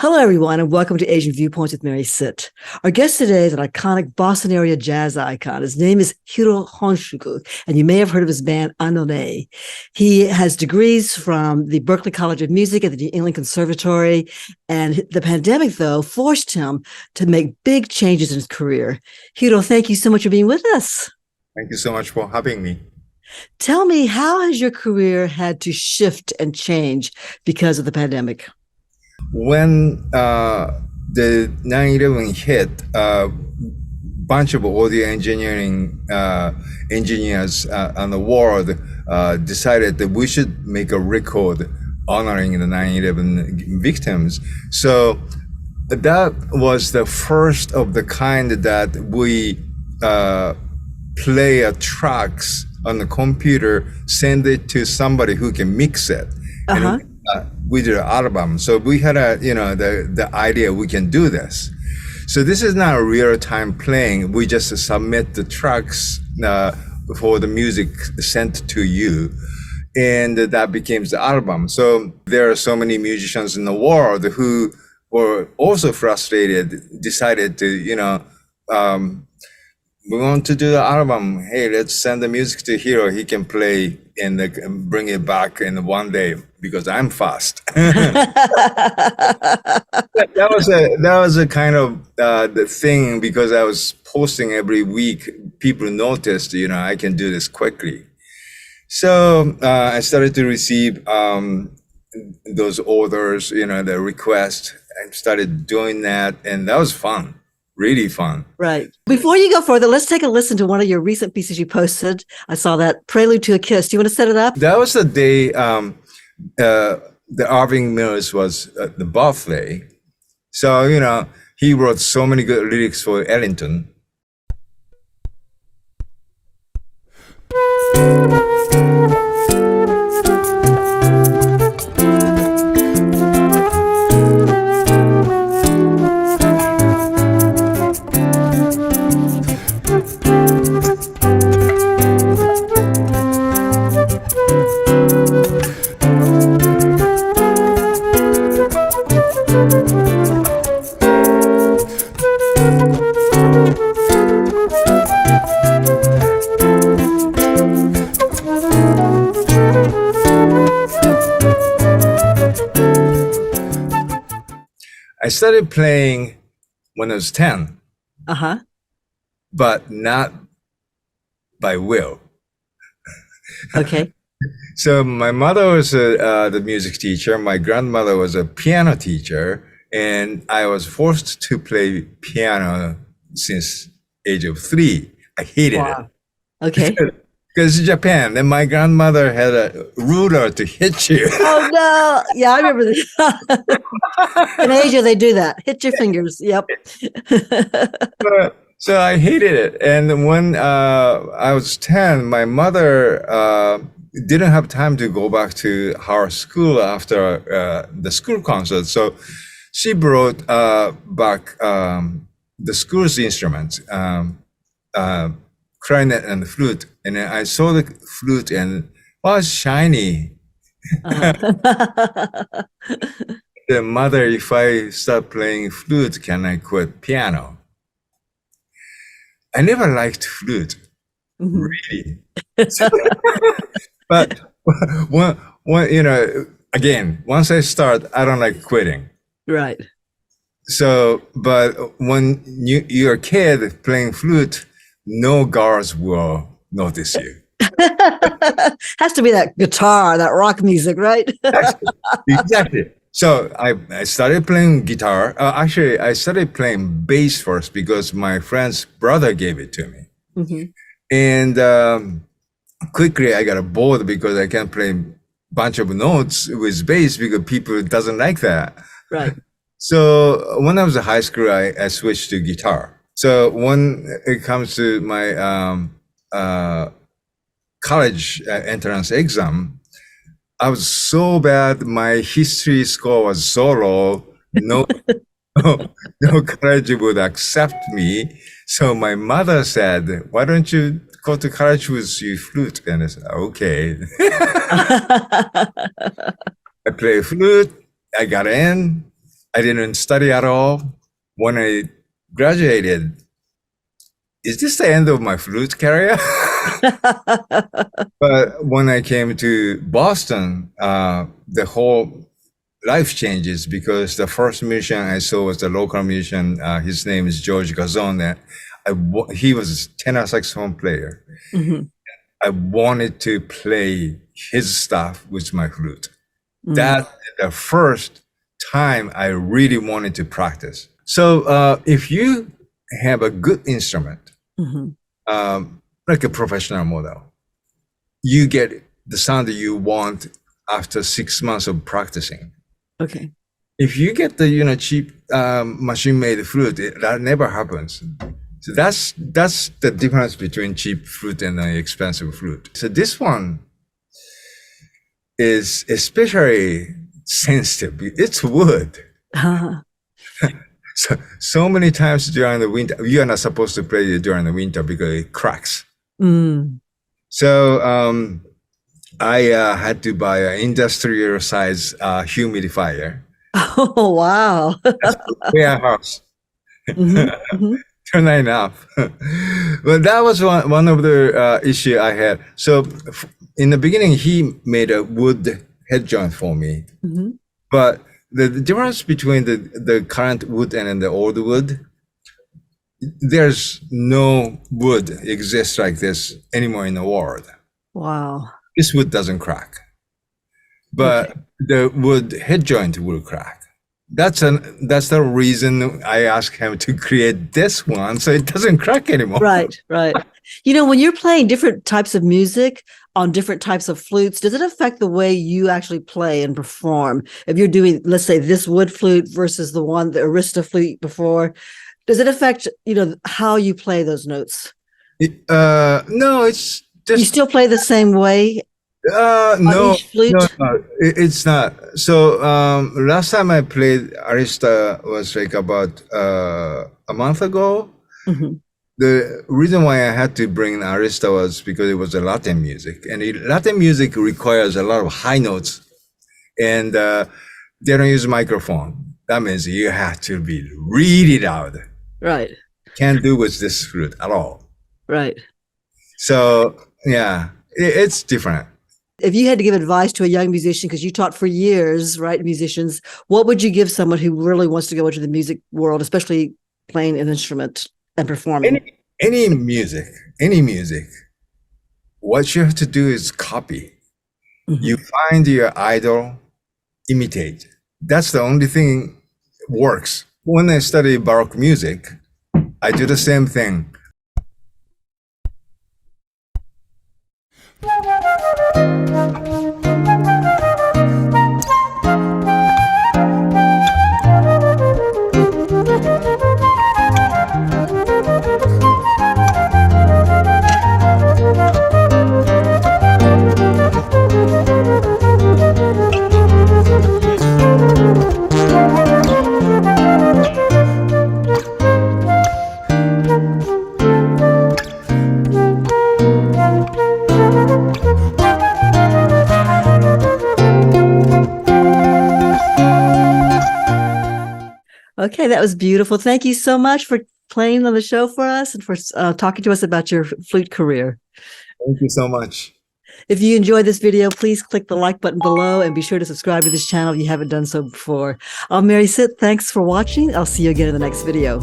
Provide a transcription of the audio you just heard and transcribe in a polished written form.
Hello, everyone, and welcome to Asian Viewpoints with marysit. Our guest today is an iconic Boston area jazz icon. His name is Hiro Honshuku, and you may have heard of his band Anone. He has degrees from the Berklee College of Music and the New England Conservatory, and the pandemic, though, forced him to make big changes in his career. Hiro, thank you so much for being with us. Thank you so much for having me. Tell me, how has your career had to shift and change because of the pandemic? When the 9/11 hit, a bunch of audio engineering engineers on the world decided that we should make a record honoring the 9/11 victims. So that was the first of the kind that we play tracks on the computer, send it to somebody who can mix it. Uh-huh. And we did an album. So we had the idea we can do this. So this is not a real time playing. We just submit the tracks for the music sent to you. And that became the album. So there are so many musicians in the world who were also frustrated, decided to, we want to do the album. Hey, let's send the music to Hiro. He can play and bring it back in one day because I'm fast. that was a kind of the thing, because I was posting every week. People noticed, I can do this quickly. So I started to receive those orders, the request. I started doing that, and that was fun. Really fun. Right. Before you go further, let's take a listen to one of your recent pieces you posted. I saw that, Prelude to a Kiss. Do you want to set it up? That was the day the Irving Mills was the birthday. So, he wrote so many good lyrics for Ellington. I started playing when I was 10. Uh-huh. But not by will. Okay. So my mother was the music teacher. My grandmother was a piano teacher, and I was forced to play piano since age of 3. I hated it. Okay. Because it's Japan, and my grandmother had a ruler to hit you. Oh no! Yeah, I remember this. In Asia, they do that. Hit your fingers. Yep. So I hated it. And when I was 10, my mother didn't have time to go back to her school after the school concert. So she brought back the school's instruments, clarinet and flute. And then I saw the flute, and it's shiny. The mother, if I start playing flute, can I quit piano? I never liked flute, really. But again, once I start, I don't like quitting. Right. So, but when you're a kid playing flute, no girls will notice you. Has to be that guitar, that rock music, right? Exactly. So I started playing guitar. Actually, I started playing bass first because my friend's brother gave it to me. And quickly I got bored because I can't play a bunch of notes with bass because people doesn't like that. Right. So when I was in high school, I switched to guitar. So when it comes to my college entrance exam, I was so bad. My history score was so low. No college would accept me. So my mother said, "Why don't you go to college with your flute?" And I said, "Okay." I play flute. I got in. I didn't study at all. When I graduated, is this the end of my flute career? But when I came to Boston, the whole life changes because the first musician I saw was the local musician. His name is George Gazon. He was a tenor saxophone player. Mm-hmm. I wanted to play his stuff with my flute. Mm. That's the first time I really wanted to practice. So if you have a good instrument, like a professional model, you get the sound that you want after 6 months of practicing. Okay. If you get the cheap machine-made flute, that never happens. So that's the difference between cheap flute and an expensive flute. So this one is especially sensitive. It's wood. So many times during the winter, you are not supposed to play it during the winter because it cracks. Mm. So I had to buy an industrial size humidifier. Oh, wow. That's a warehouse. Turn that off. But that was one of the issue I had. So in the beginning, he made a wood head joint for me. But the difference between the current wood and the old wood, there's no wood exists like this anymore in the world. Wow. This wood doesn't crack, but the wood head joint will crack. That's the reason I asked him to create this one so it doesn't crack anymore. Right. When you're playing different types of music on different types of flutes, does it affect the way you actually play and perform? If you're doing, let's say, this wood flute versus the Arista flute before, does it affect, how you play those notes? No, it's just... You still play the same way? No, it's not. So last time I played Arista was like about a month ago. The reason why I had to bring Arista was because it was a Latin music, and Latin music requires a lot of high notes, and they don't use microphone. That means you have to be really loud. Right. Can't do with this flute at all. Right. So yeah, it's different. If you had to give advice to a young musician, because you taught for years, right, musicians, what would you give someone who really wants to go into the music world, especially playing an instrument and performing? Any music, what you have to do is copy. You find your idol, imitate. That's the only thing works. When I study Baroque music, I do the same thing. Okay, that was beautiful. Thank you so much for playing on the show for us and for talking to us about your flute career. Thank you so much. If you enjoyed this video, please click the like button below and be sure to subscribe to this channel if you haven't done so before. I'm Marysit. Thanks for watching. I'll see you again in the next video.